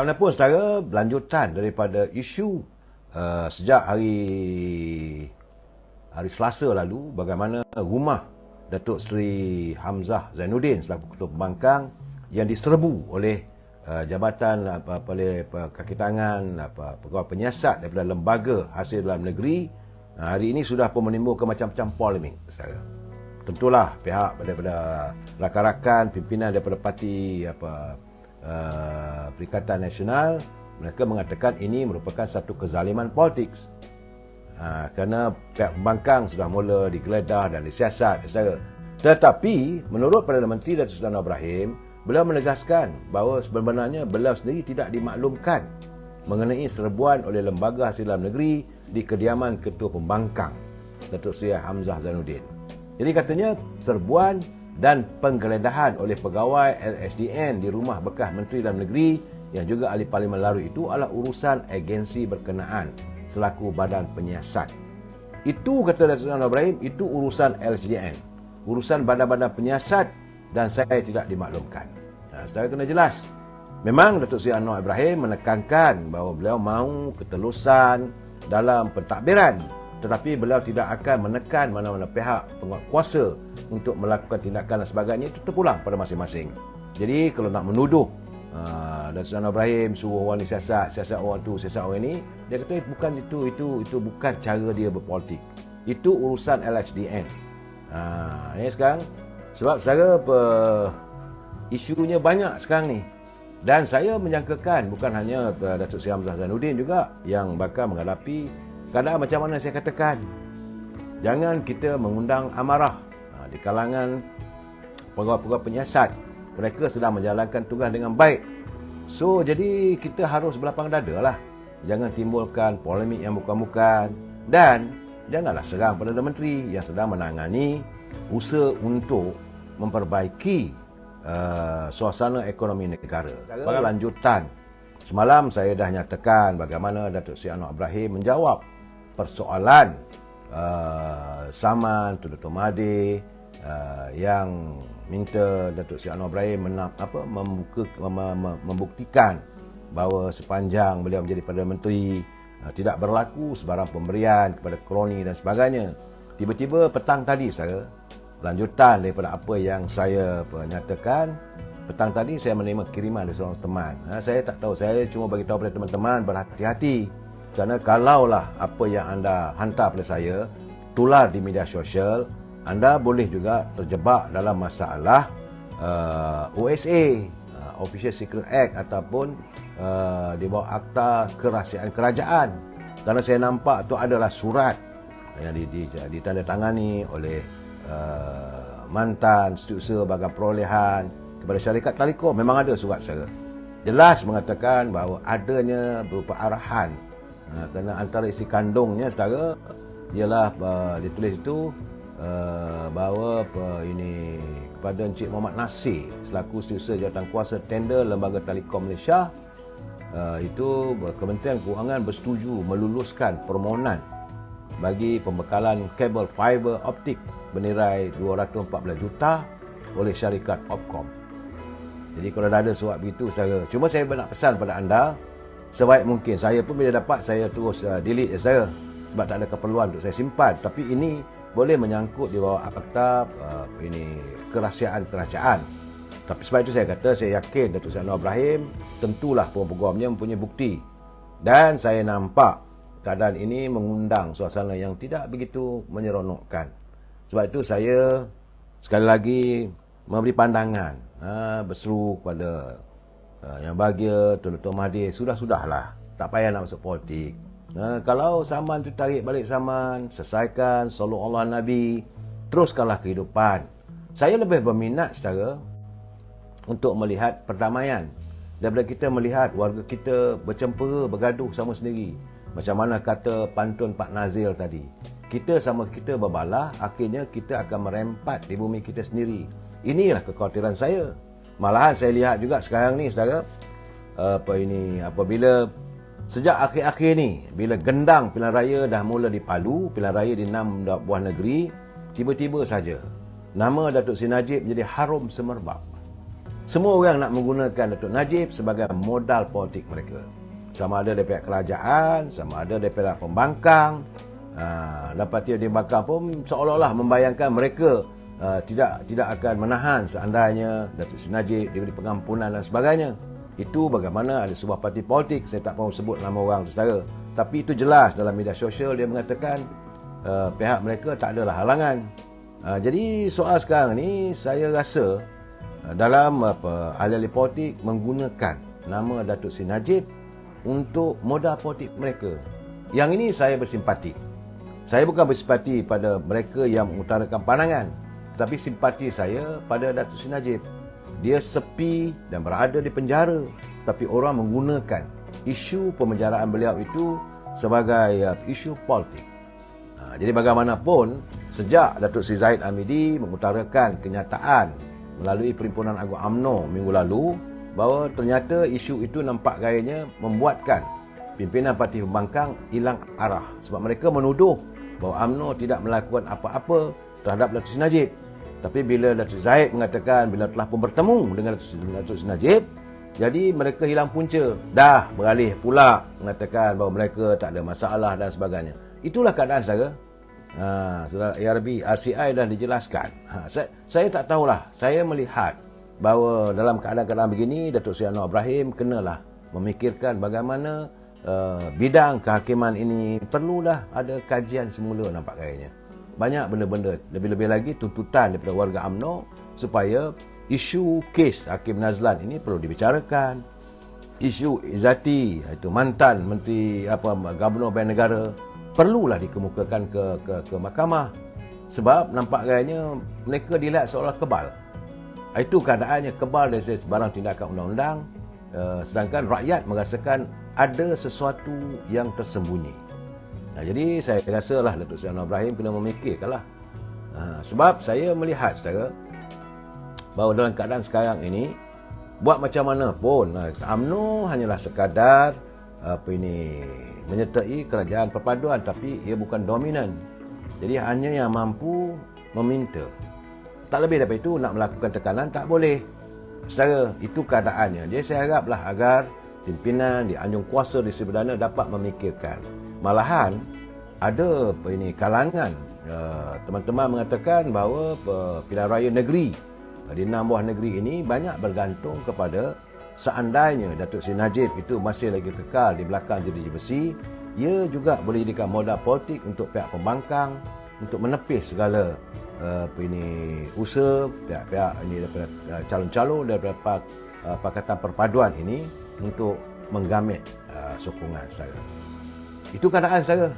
Bagaimanapun saudara, lanjutan daripada isu sejak hari Selasa lalu, bagaimana rumah Datuk Seri Hamzah Zainuddin selaku Ketua Pembangkang yang diserbu oleh jabatan oleh kaki tangan pegawai penyiasat daripada lembaga hasil dalam negeri, hari ini sudah pun menimbulkan macam-macam polemik saudara. Tentulah pihak daripada rakan-rakan pimpinan daripada parti Perikatan Nasional, mereka mengatakan ini merupakan satu kezaliman politik. Kerana pihak pembangkang sudah mula digeledah dan disiasat, saudara. Tetapi menurut Perdana Menteri Datuk Seri Anwar Ibrahim, beliau menegaskan bahawa sebenarnya beliau sendiri tidak dimaklumkan mengenai serbuan oleh lembaga hasil dalam negeri di kediaman Ketua Pembangkang Datuk Seri Hamzah Zainuddin. Jadi katanya serbuan dan penggeledahan oleh pegawai LHDN di rumah bekas Menteri Dalam Negeri yang juga ahli Parlimen Larut itu adalah urusan agensi berkenaan selaku badan penyiasat. Itu kata Datuk Seri Anwar Ibrahim, itu urusan LHDN, urusan badan-badan penyiasat, dan saya tidak dimaklumkan. Saudara kena jelas. Memang Datuk Seri Anwar Ibrahim menekankan bahawa beliau mahu ketelusan dalam pentadbiran, tetapi beliau tidak akan menekan mana-mana pihak penguatkuasa untuk melakukan tindakan dan sebagainya. Itu terpulang pada masing-masing. Jadi kalau nak menuduh Datuk Seri Anwar Ibrahim suruh orang ni siasat orang tu, siasat orang ni, dia kata bukan itu bukan cara dia berpolitik. Itu urusan LHDN. Ini sekarang sebab saudara isunya banyak sekarang ni. Dan saya menyangkakan bukan hanya Datuk Seri Hamzah Zainuddin juga yang bakal menghadapi keadaan macam mana saya katakan. Jangan kita mengundang amarah di kalangan pegawai-pegawai penyiasat. Mereka sedang menjalankan tugas dengan baik. So, jadi kita harus berlapang dada lah. Jangan timbulkan polemik yang bukan-bukan. Dan janganlah serang Perdana Menteri yang sedang menangani usaha untuk memperbaiki suasana ekonomi negara. Sebagai lanjutan, semalam saya dah nyatakan bagaimana Datuk Seri Anwar Ibrahim menjawab persoalan saman Datuk Mahathir yang minta Datuk Seri Anwar Ibrahim membuktikan bahawa sepanjang beliau menjadi Perdana Menteri tidak berlaku sebarang pemberian kepada kroni dan sebagainya. Tiba-tiba petang tadi saya, lanjutan daripada apa yang saya nyatakan, petang tadi saya menerima kiriman dari seorang teman. Saya tak tahu, saya cuma bagi tahu kepada teman-teman berhati-hati. Kerana kalaulah apa yang anda hantar pada saya tular di media sosial, anda boleh juga terjebak dalam masalah OSA, Official Secret Act, ataupun di bawah Akta Kerahsiaan Kerajaan. Kerana saya nampak tu adalah surat yang ditandatangani oleh mantan setiausaha bahagian perolehan kepada syarikat Telekom. Memang ada surat saya. Jelas mengatakan bahawa adanya berupa arahan. Kerana antara isi kandungnya saudara ialah ditulis itu bahawa ini kepada Encik Muhammad Nasir selaku Setiausaha Jawatankuasa Tender Lembaga Telekom Malaysia, itu Kementerian Keuangan bersetuju meluluskan permohonan bagi pembekalan kabel fiber optik bernilai 214 juta oleh syarikat Opcom. Jadi kalau dah ada surat begitu saudara, cuma saya nak pesan pada anda, sebaik mungkin, saya pun bila dapat saya terus delete saudara, sebab tak ada keperluan untuk saya simpan. Tapi ini boleh menyangkut di bawah akta ini kerahsiaan kerajaan. Tapi sebab itu saya kata, saya yakin Datuk Seri Anwar Ibrahim tentulah pegawainya mempunyai bukti. Dan saya nampak keadaan ini mengundang suasana yang tidak begitu menyeronokkan. Sebab itu saya sekali lagi memberi pandangan, berseru kepada yang bahagia Datuk Mahathir, sudahlah, tak payah nak masuk politik. Kalau saman tu tarik balik saman, selesaikan sallallahu alaihi Nabi, teruskanlah kehidupan. Saya lebih berminat saudara untuk melihat perdamaian daripada kita melihat warga kita bercempera, bergaduh sama sendiri. Macam mana kata pantun Pak Nazil tadi, kita sama kita berbalah, akhirnya kita akan merempat di bumi kita sendiri. Inilah kekhawatiran saya. Malahan saya lihat juga sekarang ni saudara, apabila sejak akhir-akhir ni, bila gendang pilihan raya dah mula dipalu, pilihan raya di 6 buah negeri, tiba-tiba saja nama Datuk Seri Najib menjadi harum semerbak. Semua orang nak menggunakan Datuk Najib sebagai modal politik mereka. Sama ada dari pihak kerajaan, sama ada dari pihak pembangkang. Lepas itu di pembangkang pun seolah-olah membayangkan mereka tidak akan menahan seandainya Datuk Seri Najib diberi pengampunan dan sebagainya. Itu bagaimana ada sebuah parti politik, saya tak mahu sebut nama orang saudara, tapi itu jelas dalam media sosial dia mengatakan pihak mereka tak adalah halangan. Jadi soal sekarang ni saya rasa dalam ahli-ahli politik menggunakan nama Datuk Seri Najib untuk modal politik mereka. Yang ini saya bersimpati. Saya bukan bersimpati pada mereka yang mengutarakan pandangan, tetapi simpati saya pada Datuk Seri Najib. Dia sepi dan berada di penjara, tapi orang menggunakan isu pemenjaraan beliau itu sebagai isu politik. Jadi bagaimanapun, sejak Datuk Seri Zahid Hamidi mengutarakan kenyataan melalui Perhimpunan Agung UMNO minggu lalu bahawa ternyata isu itu nampak gayanya membuatkan pimpinan parti pembangkang hilang arah, sebab mereka menuduh bahawa UMNO tidak melakukan apa-apa terhadap Datuk Seri Najib. Tapi bila Datuk Zahid mengatakan bila telah pun bertemu dengan Datuk Seri Najib, jadi mereka hilang punca, dah beralih pula mengatakan bahawa mereka tak ada masalah dan sebagainya. Itulah keadaan saudara. Saudara ARB, RCI dah dijelaskan. Saya tak tahulah. Saya melihat bahawa dalam keadaan-keadaan begini, Datuk Seri Anwar Ibrahim kenalah memikirkan bagaimana bidang kehakiman ini perlulah ada kajian semula nampak gayanya. Banyak benda-benda, lebih-lebih lagi tuntutan daripada warga UMNO supaya isu kes Hakim Nazlan ini perlu dibicarakan. Isu Izzati, itu mantan Menteri Gubernur Bank Negara, perlulah dikemukakan ke mahkamah. Sebab nampak gayanya mereka dilihat seolah kebal. Itu keadaannya, kebal dari sebarang tindakan undang-undang, sedangkan rakyat merasakan ada sesuatu yang tersembunyi. Jadi saya rasalah Datuk Seri Anwar Ibrahim kena memikirkanlah. Sebab saya melihat saudara bahawa dalam keadaan sekarang ini, buat macam mana pun UMNO hanyalah sekadar menyertai kerajaan perpaduan, tapi ia bukan dominan. Jadi hanya yang mampu meminta. Tak lebih daripada itu, nak melakukan tekanan tak boleh. Saudara, itu keadaannya. Jadi saya haraplah agar pimpinan di anjung kuasa di Sri-Perdana dapat memikirkan. Malahan ada kalangan teman-teman mengatakan bahawa pilihan raya negeri di 6 buah negeri ini banyak bergantung kepada seandainya Datuk Seri Najib itu masih lagi kekal di belakang jeruji besi, ia juga boleh dijadikan modal politik untuk pihak pembangkang untuk menepis segala usaha pihak-pihak ini daripada calon-calon daripada Pakatan Perpaduan ini untuk menggamit sokongan saya. Itu keadaan saya.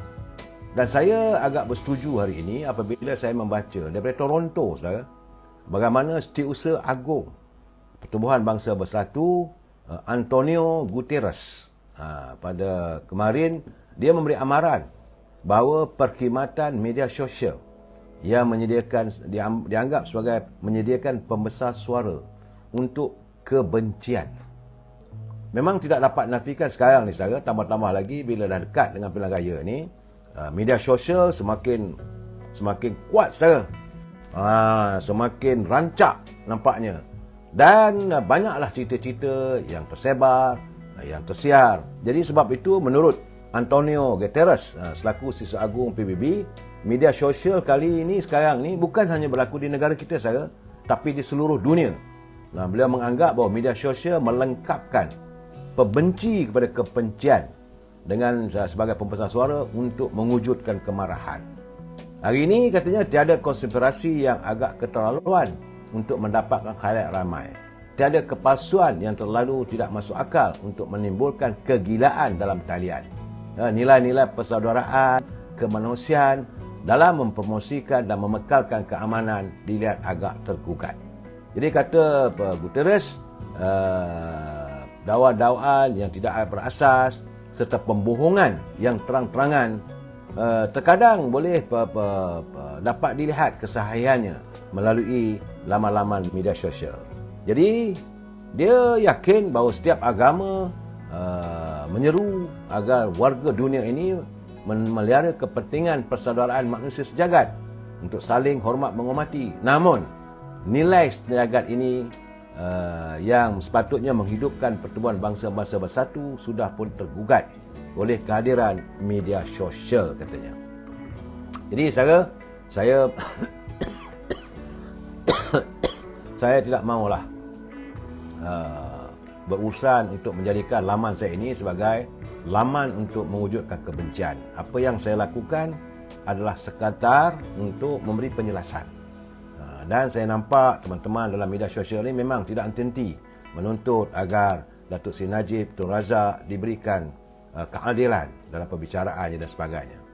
Dan saya agak bersetuju hari ini apabila saya membaca daripada Toronto, saudara, bagaimana Setiausaha Agung Pertubuhan Bangsa Bersatu Antonio Guterres pada kemarin dia memberi amaran bahawa perkhidmatan media sosial yang dianggap sebagai menyediakan pembesar suara untuk kebencian. Memang tidak dapat nafikan sekarang ni saudara, tambah-tambah lagi bila dah dekat dengan pilihan raya ni, media sosial semakin kuat saudara. Semakin rancak nampaknya. Dan banyaklah cerita-cerita yang tersebar, yang tersiar. Jadi sebab itu menurut Antonio Guterres selaku Setiausaha Agung PBB, media sosial kali ini sekarang ni bukan hanya berlaku di negara kita saudara, tapi di seluruh dunia. Beliau menganggap bahawa media sosial melengkapkan pembenci kepada kebencian dengan sebagai pembesar suara untuk mewujudkan kemarahan. Hari ini katanya tiada konspirasi yang agak keterlaluan untuk mendapatkan khalayak ramai. Tiada kepalsuan yang terlalu tidak masuk akal untuk menimbulkan kegilaan dalam talian. Nilai-nilai persaudaraan, kemanusiaan dalam mempromosikan dan memekalkan keamanan dilihat agak tergugat. Jadi kata Guterres, dakwaan-dakwaan yang tidak berasas serta pembohongan yang terang-terangan terkadang boleh dapat dilihat kesahihannya melalui laman-laman media sosial. Jadi dia yakin bahawa setiap agama menyeru agar warga dunia ini memelihara kepentingan persaudaraan manusia sejagat untuk saling hormat menghormati. Namun nilai sejagat ini yang sepatutnya menghidupkan pertubuhan bangsa-bangsa bersatu sudah pun tergugat oleh kehadiran media sosial, katanya. Jadi saya saya tidak maulah berurusan untuk menjadikan laman saya ini sebagai laman untuk mewujudkan kebencian. Apa yang saya lakukan adalah sekadar untuk memberi penjelasan. Dan saya nampak teman-teman dalam media sosial ini memang tidak henti-henti menuntut agar Datuk Seri Najib Tun Razak diberikan keadilan dalam pembicaraannya dan sebagainya.